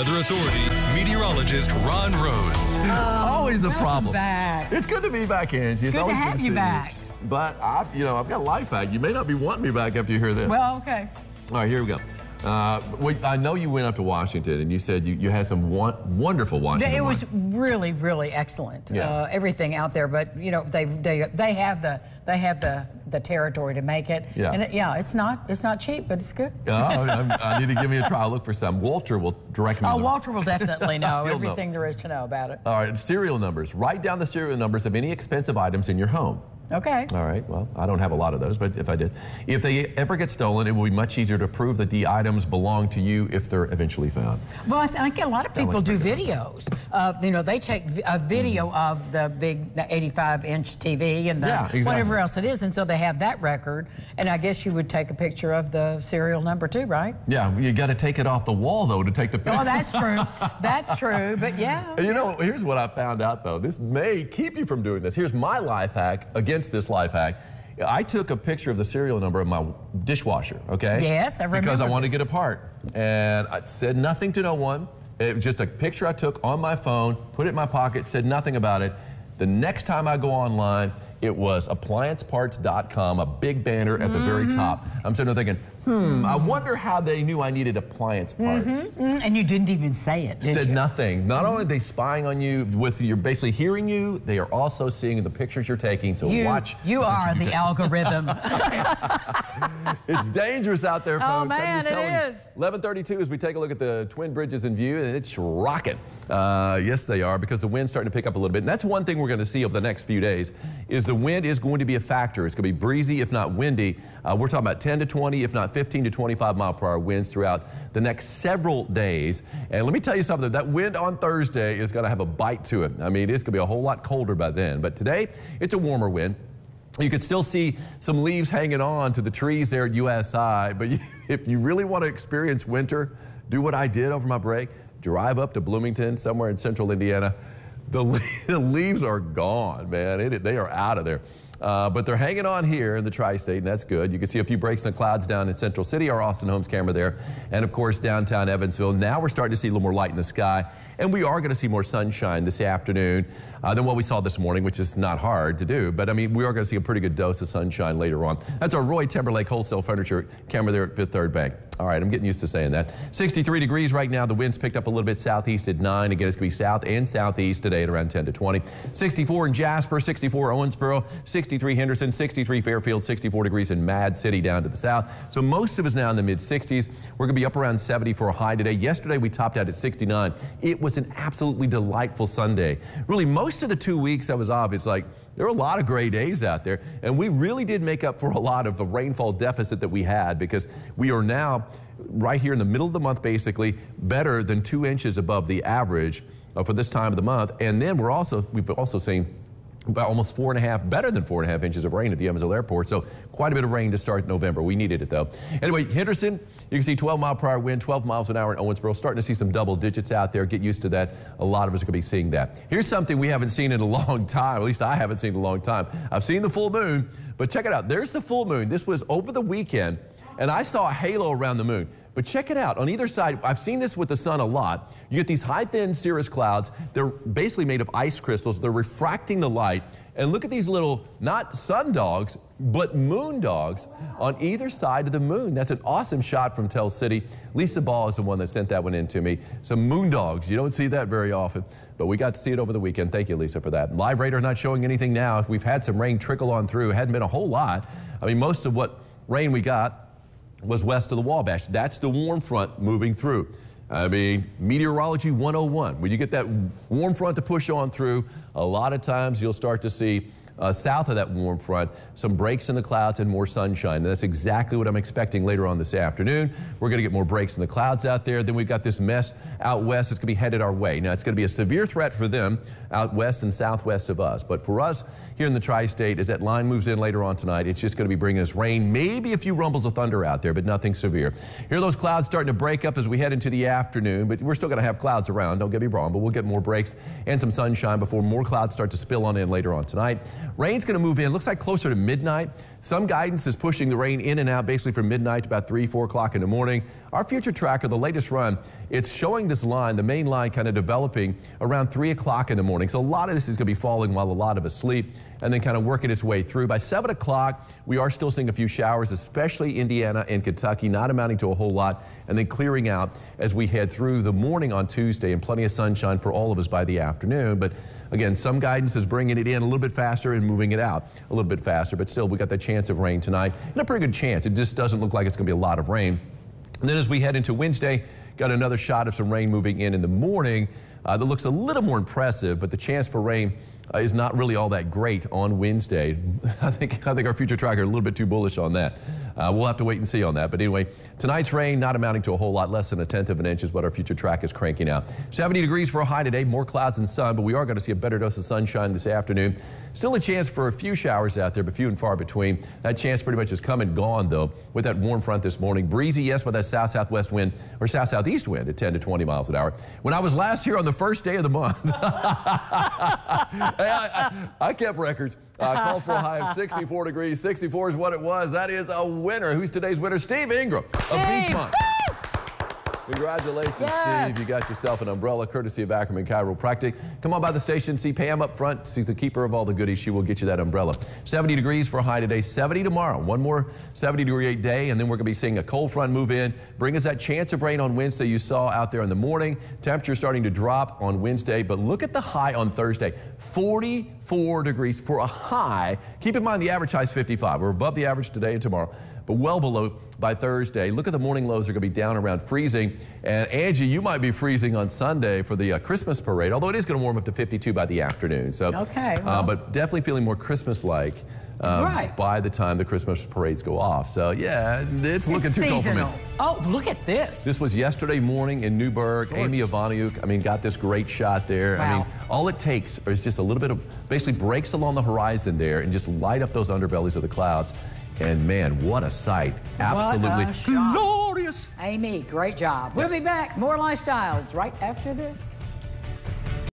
Weather Authority meteorologist Ron Rhodes. Always a problem. Back. It's good to be back, Angie. It's Good to always have good to you see back. But I've got a life hack. You may not be wanting me back after you hear this. Well, okay. All right, here we go. I know you went up to Washington and you said you had some wonderful Washington. It was really, really excellent. Yeah. Everything out there, but you know they have the territory to make it. Yeah. And it's not cheap, but it's good. I need to give me a try. I'll look for some. Walter will direct me. Oh, Walter will definitely know He'll everything know. there is to know about it. All right, serial numbers. Write down the serial numbers of any expensive items in your home. Okay. All right, well, I don't have a lot of those, but if I did. If they ever get stolen, it will be much easier to prove that the items belong to you if they're eventually found. Well, I think a lot of people do videos. They take a video of the big 85-inch TV and whatever else it is, and so they have that record. And I guess you would take a picture of the serial number too, right? Yeah, you got to take it off the wall, though, to take the picture. Oh, that's true. That's true, but yeah. You know, here's what I found out, though. This may keep you from doing this. Here's my life hack against this life hack. I took a picture of the serial number of my dishwasher, okay? Yes, I remember. Because I wanted to get a part. And I said nothing to no one. It was just a picture I took on my phone, put it in my pocket, said nothing about it. The next time I go online, it was applianceparts.com, a big banner at the very top. I'm sitting there thinking, I wonder how they knew I needed appliance parts. And you didn't even say it, did you? Said nothing. Not only are they spying on you, you're basically hearing you, they are also seeing the pictures you're taking, so watch. You are the algorithm. It's dangerous out there, folks. Oh, man, it is. 11:32 as we take a look at the Twin Bridges in view, and it's rocking. Yes, they are, because the wind's starting to pick up a little bit. And that's one thing we're going to see over the next few days, is the wind is going to be a factor. It's going to be breezy, if not windy. We're talking about 10 to 20, if not 15 to 25 mile per hour winds throughout the next several days. And let me tell you something, that wind on Thursday is going to have a bite to it. I mean, it's going to be a whole lot colder by then. But today, it's a warmer wind. You could still see some leaves hanging on to the trees there at USI. But if you really want to experience winter, do what I did over my break. Drive up to Bloomington, somewhere in central Indiana. The leaves are gone, man. They are out of there. But they're hanging on here in the tri-state, and that's good. You can see a few breaks in the clouds down in Central City, our Austin Holmes camera there, and of course downtown Evansville. Now we're starting to see a little more light in the sky, and we are going to see more sunshine this afternoon than what we saw this morning, which is not hard to do. But I mean, we are going to see a pretty good dose of sunshine later on. That's our Roy Timberlake Wholesale Furniture camera there at Fifth Third Bank. All right, I'm getting used to saying that. 63 degrees right now. The wind's picked up a little bit southeast at 9. Again, it's going to be south and southeast today at around 10 to 20. 64 in Jasper, 64 Owensboro, 63 Henderson, 63 Fairfield, 64 degrees in Mad City down to the south. So most of us now in the mid-60s. We're going to be up around 70 for a high today. Yesterday, we topped out at 69. It was an absolutely delightful Sunday. Really, most of the 2 weeks I was off, it's like, there were a lot of gray days out there, and we really did make up for a lot of the rainfall deficit that we had, because we are now right here in the middle of the month, basically better than 2 inches above the average for this time of the month. And then we've also seen about almost better than 4.5 inches of rain at the Evansville Airport. So quite a bit of rain to start November. We needed it, though. Anyway, Henderson, you can see 12 mile per hour wind, 12 miles an hour in Owensboro. Starting to see some double digits out there. Get used to that. A lot of us are going to be seeing that. Here's something we haven't seen in a long time. At least I haven't seen in a long time. I've seen the full moon, but check it out. There's the full moon. This was over the weekend, and I saw a halo around the moon. But check it out. On either side, I've seen this with the sun a lot. You get these high, thin cirrus clouds. They're basically made of ice crystals. They're refracting the light. And look at these little, not sun dogs, but moon dogs on either side of the moon. That's an awesome shot from Tell City. Lisa Ball is the one that sent that one in to me. Some moon dogs. You don't see that very often, but we got to see it over the weekend. Thank you, Lisa, for that. Live radar not showing anything now. We've had some rain trickle on through. It hadn't been a whole lot. I mean, most of what rain we got was west of the Wabash. That's the warm front moving through. I mean, meteorology 101. When you get that warm front to push on through, a lot of times you'll start to see south of that warm front, some breaks in the clouds and more sunshine. And that's exactly what I'm expecting later on this afternoon. We're going to get more breaks in the clouds out there. Then we've got this mess out west that's going to be headed our way. Now, it's going to be a severe threat for them out west and southwest of us. But for us here in the tri-state, as that line moves in later on tonight, it's just going to be bringing us rain, maybe a few rumbles of thunder out there, but nothing severe. Here are those clouds starting to break up as we head into the afternoon, but we're still going to have clouds around, don't get me wrong, but we'll get more breaks and some sunshine before more clouds start to spill on in later on tonight. Rain's going to move in, looks like closer to midnight. Some guidance is pushing the rain in and out basically from midnight to about 3, 4 o'clock in the morning. Our future tracker, the latest run, it's showing this line, the main line, kind of developing around 3 o'clock in the morning. So a lot of this is going to be falling while a lot of us sleep and then kind of working its way through. By 7 o'clock, we are still seeing a few showers, especially Indiana and Kentucky, not amounting to a whole lot, and then clearing out as we head through the morning on Tuesday, and plenty of sunshine for all of us by the afternoon. But again, some guidance is bringing it in a little bit faster and moving it out a little bit faster. But still, we got that chance of rain tonight, and a pretty good chance. It just doesn't look like it's going to be a lot of rain. And then as we head into Wednesday, got another shot of some rain moving in the morning. That looks a little more impressive, but the chance for rain is not really all that great on Wednesday. I think our future tracker is a little bit too bullish on that. We'll have to wait and see on that. But anyway, tonight's rain not amounting to a whole lot, less than 1/10 of an inch is what our future track is cranking out. 70 degrees for a high today, more clouds and sun, but we are going to see a better dose of sunshine this afternoon. Still a chance for a few showers out there, but few and far between. That chance pretty much has come and gone, though, with that warm front this morning. Breezy, yes, with that south-southwest wind or south-southeast wind at 10 to 20 miles an hour. When I was last here on the first day of the month, I kept records. Called for a high of 64 degrees. 64 is what it was. That is a winner. Who's today's winner? Steve Ingram of Beachmont. Congratulations, Steve. You got yourself an umbrella courtesy of Ackerman Chiropractic. Come on by the station, see Pam up front, see the keeper of all the goodies. She will get you that umbrella. 70 degrees for a high today, 70 tomorrow. One more 70-degree day, and then we're going to be seeing a cold front move in. Bring us that chance of rain on Wednesday you saw out there in the morning. Temperature starting to drop on Wednesday, but look at the high on Thursday. 44 degrees for a high. Keep in mind the average high is 55. We're above the average today and tomorrow, but well below by Thursday. Look at the morning lows are going to be down around freezing. And Angie, you might be freezing on Sunday for the Christmas parade, although it is going to warm up to 52 by the afternoon. So, okay, well. But definitely feeling more Christmas-like by the time the Christmas parades go off. So, yeah, it's looking too cold for me. Oh, look at this. This was yesterday morning in Newburgh. Gorgeous. Amy Ivaniuk, I mean, got this great shot there. Wow. I mean, all it takes is just a little bit of, basically breaks along the horizon there and just light up those underbellies of the clouds. And man, what a sight. Absolutely glorious. Amy, great job. We'll be back. More Lifestyles right after this.